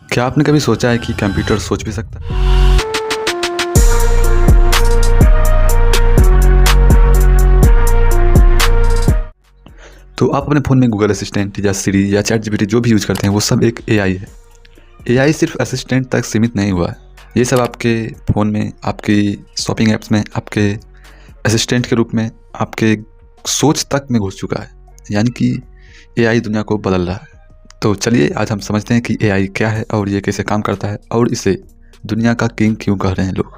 क्या आपने कभी सोचा है कि कंप्यूटर सोच भी सकता है? तो आप अपने फ़ोन में गूगल असिस्टेंट या सिरी या चैट जीपीटी जो भी यूज़ करते हैं वो सब एक एआई है। एआई सिर्फ असिस्टेंट तक सीमित नहीं हुआ है। ये सब आपके फ़ोन में, आपकी शॉपिंग ऐप्स में, आपके असिस्टेंट के रूप में, आपके सोच तक में घुस चुका है। यानी कि एआई दुनिया को बदल रहा है। तो चलिए आज हम समझते हैं कि एआई क्या है और ये कैसे काम करता है और इसे दुनिया का किंग क्यों कह रहे हैं लोग।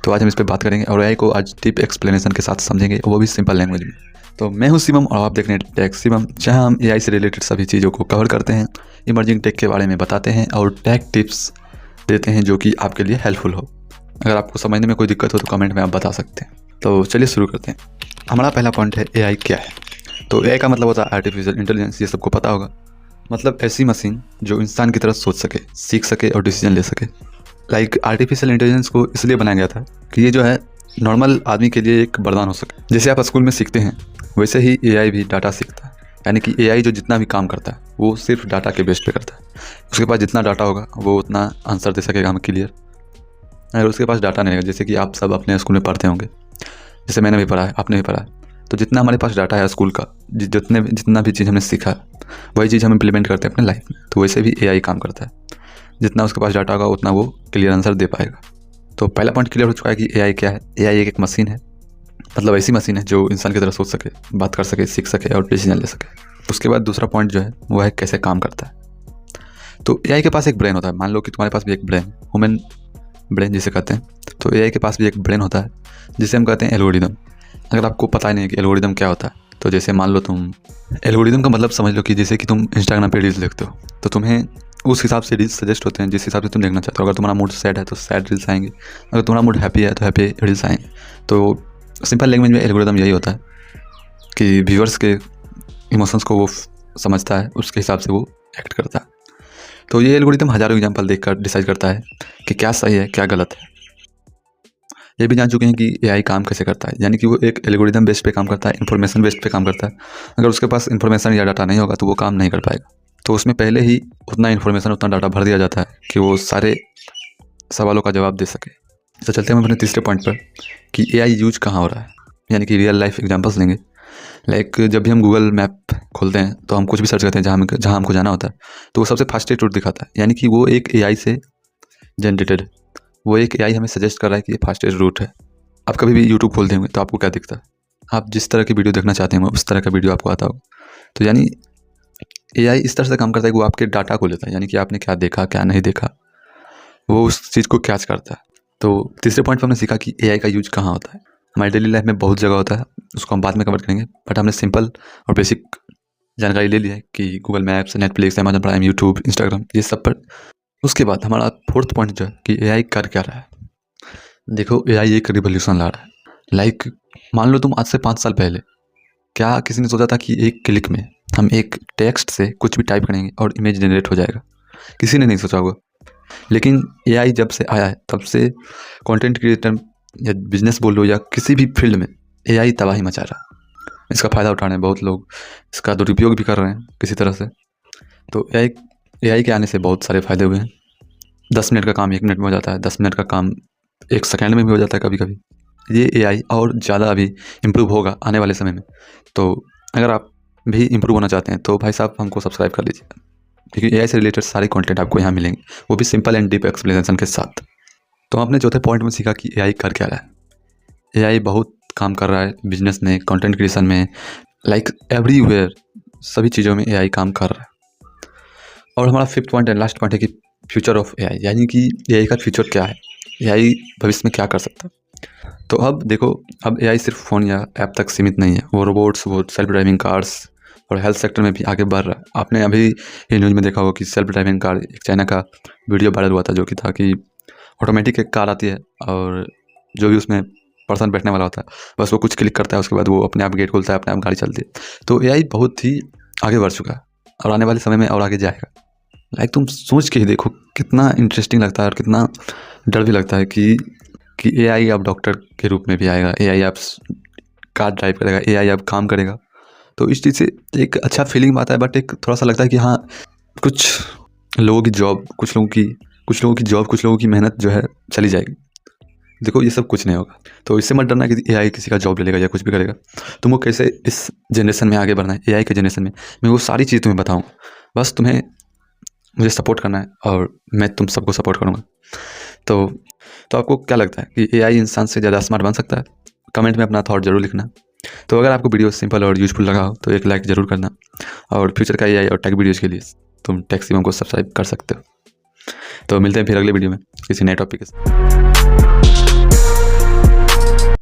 तो आज हम इस पे बात करेंगे और एआई को आज डीप एक्सप्लेनेशन के साथ समझेंगे, वो भी सिंपल लैंग्वेज में। तो मैं हूं शिवम और आप देख रहे हैं टेक शिवम, जहां हम एआई से रिलेटेड सभी चीज़ों को कवर करते हैं, इमर्जिंग टेक के बारे में बताते हैं और टेक टिप्स देते हैं जो कि आपके लिए हेल्पफुल हो। अगर आपको समझने में कोई दिक्कत हो तो कमेंट में आप बता सकते हैं। तो चलिए शुरू करते हैं। हमारा पहला पॉइंट है एआई क्या है। तो एआई का मतलब होता है आर्टिफिशियल इंटेलिजेंस। ये सबको पता होगा। मतलब ऐसी मशीन जो इंसान की तरह सोच सके, सीख सके और डिसीजन ले सके। आर्टिफिशियल इंटेलिजेंस को इसलिए बनाया गया था कि ये जो है नॉर्मल आदमी के लिए एक वरदान हो सके। जैसे आप स्कूल में सीखते हैं वैसे ही एआई भी डाटा सीखता है। यानी कि एआई जो जितना भी काम करता है वो सिर्फ डाटा के बेस पे करता है। उसके पास जितना डाटा होगा वो उतना आंसर दे सकेगा हमें क्लियर। अगर उसके पास डाटा नहीं है, जैसे कि आप सब अपने स्कूल में पढ़ते होंगे, जैसे मैंने भी पढ़ा है, आपने भी पढ़ा है, तो जितना हमारे पास डाटा है स्कूल का, जितना भी चीज़ हमने सीखा है वही चीज़ हम इम्प्लीमेंट करते हैं अपने लाइफ में। तो वैसे भी एआई काम करता है। जितना उसके पास डाटा होगा उतना वो क्लियर आंसर दे पाएगा। तो पहला पॉइंट क्लियर हो चुका है कि एआई क्या है। एआई एक मशीन है, मतलब ऐसी मशीन है जो इंसान की तरह सोच सके, बात कर सके, सीख सके और डिसीजन ले सके। उसके बाद दूसरा पॉइंट जो है वो है कैसे काम करता है। तो एआई के पास एक ब्रेन होता है। मान लो कि तुम्हारे पास भी एक ब्रेन, ह्यूमन ब्रेन जिसे कहते हैं, तो एआई के पास भी एक ब्रेन होता है जिसे हम कहते हैं एल्गोरिदम। अगर आपको पता ही नहीं कि एल्गोरिदम क्या होता है, तो जैसे मान लो तुम एल्गोरिदम का मतलब समझ लो कि जैसे कि तुम इंस्टाग्राम पे रील्स देखते हो तो तुम्हें उस हिसाब से रील्स सजेस्ट होते हैं जिस हिसाब से तुम देखना चाहते हो। अगर तुम्हारा मूड सैड है तो सैड रील्स आएंगे, अगर तुम्हारा मूड हैप्पी है तो हैप्पी रील्स आएंगे। तो सिंपल लैंग्वेज में एल्गोरिदम यही होता है कि व्यूअर्स के इमोशंस को वो समझता है, उसके हिसाब से वो एक्ट करता है। तो ये एल्गोरिदम हज़ारों एग्जाम्पल देखकर डिसाइड करता है कि क्या सही है क्या गलत है। ये भी जान चुके हैं कि एआई काम कैसे करता है। यानी कि वो एक एल्गोरिदम बेस्ड पे काम करता है, इन्फॉर्मेशन बेस्ड पे काम करता है। अगर उसके पास इन्फॉर्मेशन या डाटा नहीं होगा तो वो काम नहीं कर पाएगा। तो उसमें पहले ही उतना इन्फॉर्मेशन, उतना डाटा भर दिया जाता है कि वो सारे सवालों का जवाब दे सके। तो चलते हैं अपने तीसरे पॉइंट पर कि एआई यूज कहाँ हो रहा है। यानी कि रियल लाइफ एग्जाम्पल्स लेंगे। जब भी हम गूगल मैप खोलते हैं तो हम कुछ भी सर्च करते हैं जहाँ हमको जाना होता है, तो वो सबसे फास्टेस्ट रूट दिखाता है। यानी कि वो एक एआई से जनरेटेड है। वो एक एआई हमें सजेस्ट कर रहा है कि ये फास्टेस्ट रूट है। आप कभी भी यूट्यूब खोलते होंगे तो आपको क्या दिखता है? आप जिस तरह की वीडियो देखना चाहते हैं उस तरह का वीडियो आपको आता होगा। तो यानी एआई इस तरह से काम करता है कि वो आपके डाटा को लेता है। यानी कि आपने क्या देखा क्या नहीं देखा वो उस चीज़ को कैच करता है। तो तीसरे पॉइंट पर हमने सीखा कि एआई का यूज कहाँ होता है। हमारी डेली लाइफ में बहुत जगह होता है, उसको हम बाद में कवर करेंगे, बट हमने सिंपल और बेसिक जानकारी ले ली है कि Google maps, Netflix, Amazon prime, YouTube, Instagram, ये सब पर। उसके बाद हमारा फोर्थ पॉइंट जो है कि एआई कर क्या रहा है। देखो, एआई एक रिवोल्यूशन ला रहा है। मान लो तुम आज से 5 साल पहले क्या किसी ने सोचा था कि एक क्लिक में हम एक टेक्स्ट से कुछ भी टाइप करेंगे और इमेज जनरेट हो जाएगा? किसी ने नहीं सोचा होगा। लेकिन एआई जब से आया है तब से कंटेंट क्रिएटर या बिजनेस बोल लो या किसी भी फील्ड में एआई तबाही मचा रहा है। इसका फ़ायदा उठा रहे हैं बहुत लोग, इसका दुरुपयोग भी कर रहे हैं किसी तरह से। तो एआई के आने से बहुत सारे फ़ायदे हुए हैं। 10 मिनट का काम 1 मिनट में हो जाता है, 10 मिनट का काम 1 सेकेंड में भी हो जाता है कभी कभी। ये एआई और ज़्यादा अभी इम्प्रूव होगा आने वाले समय में। तो अगर आप भी इम्प्रूव होना चाहते हैं तो भाई साहब हमको सब्सक्राइब कर लीजिए, क्योंकि एआई से रिलेटेड सारे कंटेंट आपको यहाँ मिलेंगे, वो भी सिंपल एंड डीप एक्सप्लेनेशन के साथ। तो आपने चौथे पॉइंट में सीखा कि एआई कर क्या रहा है। एआई बहुत काम कर रहा है बिजनेस में, कंटेंट क्रिएशन में, एवरीवेयर, सभी चीज़ों में एआई काम कर रहा है। और हमारा fifth point and last point है कि फ्यूचर ऑफ एआई। यानी कि एआई का फ्यूचर क्या है, एआई भविष्य में क्या कर सकता है। तो अब देखो, अब एआई सिर्फ फ़ोन या ऐप तक सीमित नहीं है। वो रोबोट्स, वो सेल्फ ड्राइविंग कार्स और हेल्थ सेक्टर में भी आगे बढ़ रहा है। आपने अभी ये न्यूज़ में देखा होगा कि सेल्फ ड्राइविंग कार, एक चाइना का वीडियो वायरल हुआ था जो कि था कि ऑटोमेटिक एक कार आती है और जो भी उसमें पर्सन बैठने वाला होता है बस वो कुछ क्लिक करता है, उसके बाद वो अपने आप गेट खुलता है, अपने आप गाड़ी चलती है। तो एआई बहुत ही आगे बढ़ चुका है और आने वाले समय में और आगे जाएगा। तुम सोच के ही देखो कितना इंटरेस्टिंग लगता है और कितना डर भी लगता है कि एआई अब डॉक्टर के रूप में भी आएगा, एआई अब कार ड्राइव करेगा, एआई अब काम करेगा। तो इस चीज़ से एक अच्छा फीलिंग आता है, बट एक थोड़ा सा लगता है कि हाँ, कुछ लोगों की जॉब, कुछ लोगों की मेहनत जो है चली जाएगी। देखो ये सब कुछ नहीं होगा, तो इससे मत डरना कि एआई किसी का जॉब ले लेगा या कुछ भी करेगा। तुमको कैसे इस जनरेशन में आगे बढ़ना है, एआई के जनरेशन में, मैं वो सारी चीज़ तुम्हें बताऊँ। बस तुम्हें मुझे सपोर्ट करना है और मैं तुम सबको सपोर्ट करूँगा। तो आपको क्या लगता है कि एआई इंसान से ज़्यादा स्मार्ट बन सकता है? कमेंट में अपना थॉट जरूर लिखना। तो अगर आपको वीडियो सिंपल और यूजफुल लगा हो तो एक लाइक ज़रूर करना, और फ्यूचर का एआई और टेक वीडियोज़ के लिए तुम टेक शिवम को सब्सक्राइब कर सकते हो। तो मिलते हैं फिर अगले वीडियो में किसी नए टॉपिक के साथ।